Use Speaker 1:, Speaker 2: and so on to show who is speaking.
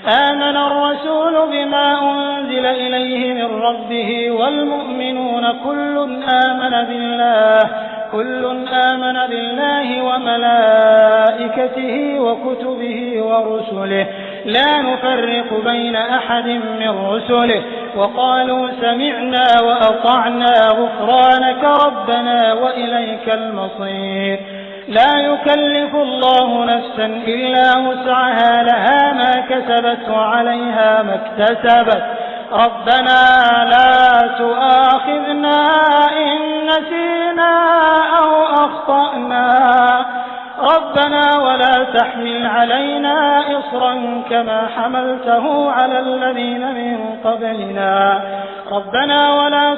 Speaker 1: آمن الرسول بما أنزل إليه من ربه والمؤمنون كل آمن بالله وملائكته وكتبه ورسله لا نفرق بين أحد من رسله وقالوا سمعنا وأطعنا غفرانك ربنا وإليك المصير. لا يكلف الله نفسا إلا وسعها لها ما كسبت وعليها ما اكتسبت ربنا لا تؤاخذنا إن نسينا أو أخطأنا ربنا ولا تحمل علينا إصرا كما حملته على الذين من قبلنا ربنا ولا